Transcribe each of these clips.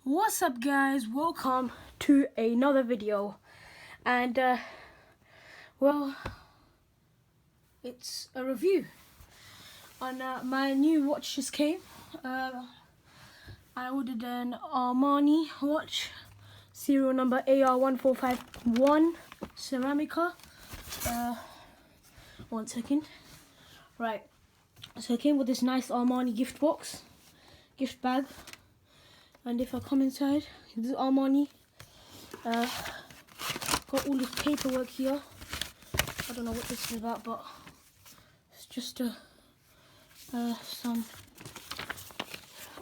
What's up, guys? Welcome to another video. And well, it's a review on my new watch. Just came. I ordered an Armani watch, serial number AR1451 Ceramica. 1 second. Right, so it came with this nice Armani gift bag. And if I come inside, this is Armani. Got all this paperwork here. I don't know what this is about, but it's just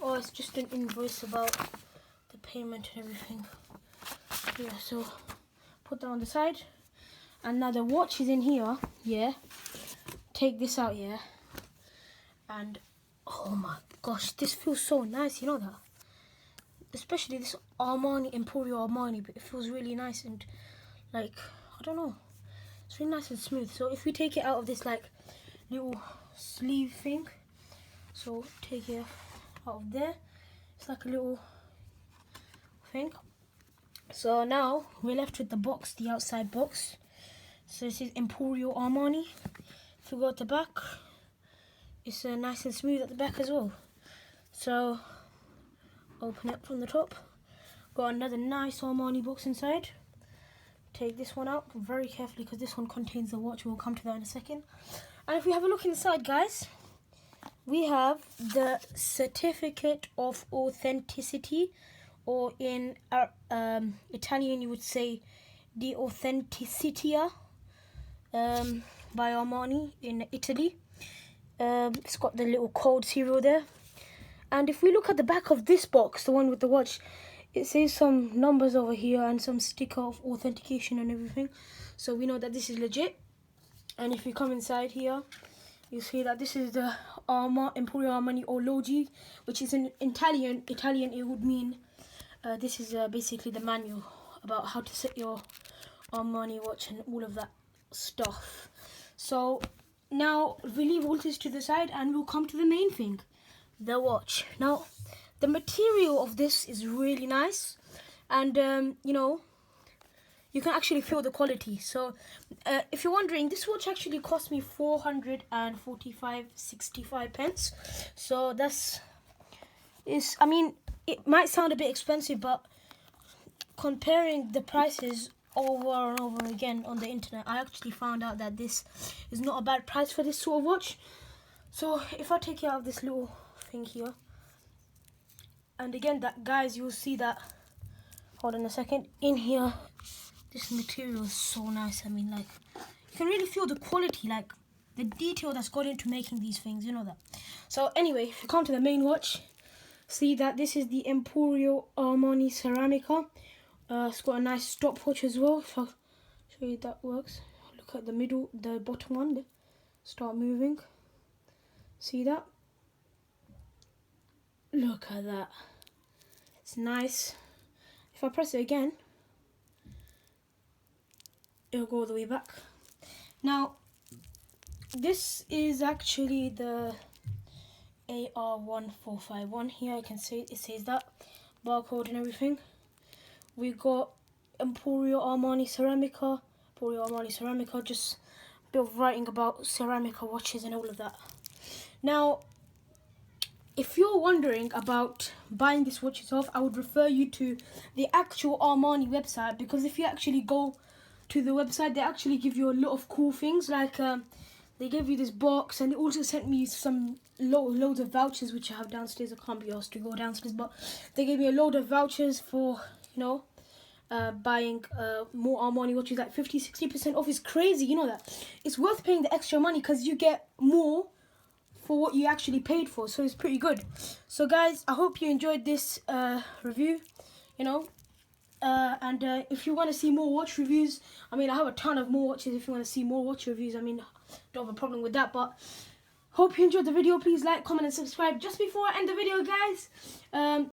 it's just an invoice about the payment and everything. Yeah, so put that on the side. And now the watch is in here. Yeah. Take this out, yeah. And oh my gosh, this feels so nice. You know that. Especially this Armani, Emporio Armani, but it feels really nice and like, I don't know, it's really nice and smooth. So if we take it out of this like little sleeve thing, so take it out of there, it's like a little thing. So now we're left with the box, the outside box. So this is Emporio Armani. If we go at the back, it's nice and smooth at the back as well. So open it from the top. Got another nice Armani box inside. Take this one out very carefully because this one contains the watch. We'll come to that in a second. And if we have a look inside, guys, we have the certificate of authenticity, or in Italian you would say di authenticità, by Armani in Italy. It's got the little code serial there. And if we look at the back of this box, the one with the watch, it says some numbers over here and some sticker of authentication and everything. So we know that this is legit. And if we come inside here, you see that this is the Emporio Armani Orologi, which is in Italian. It would mean this is basically the manual about how to set your Armani watch and all of that stuff. So now we leave all this to the side and we'll come to the main thing. The watch. Now the material of this is really nice, and you know, you can actually feel the quality. So if you're wondering, this watch actually cost me 445.65 pence. So I mean, it might sound a bit expensive, but comparing the prices over and over again on the internet, I actually found out that this is not a bad price for this sort of watch. So if I take it out of this little thing here, and again, that guys, you'll see that, hold on a second, in here this material is so nice. I mean, like, you can really feel the quality, like the detail that's gone into making these things, you know that. So anyway, if you come to the main watch, see that this is the Emporio Armani Ceramica. It's got a nice stopwatch as well. If I show you that works, look at the middle, the bottom one, start moving. See that? Look at that. It's nice. If I press it again, it'll go all the way back. Now, this is actually the AR1451. Here I can see it says that barcode and everything. We got Emporio Armani Ceramica. Emporio Armani Ceramica, just a bit of writing about Ceramica watches and all of that. Now, if you're wondering about buying this watch yourself, I would refer you to the actual Armani website, because if you actually go to the website, they actually give you a lot of cool things. Like they gave you this box, and they also sent me some loads of vouchers, which I have downstairs. I can't be asked to go downstairs, but they gave me a load of vouchers for, you know, buying more Armani watches, like 50-60% off. Is crazy, you know that. It's worth paying the extra money because you get more for what you actually paid for, so it's pretty good. So guys, I hope you enjoyed this review, you know, and if you want to see more watch reviews, I mean, I have a ton of more watches. If you want to see more watch reviews, I mean, don't have a problem with that. But hope you enjoyed the video. Please like, comment and subscribe. Just before I end the video, guys,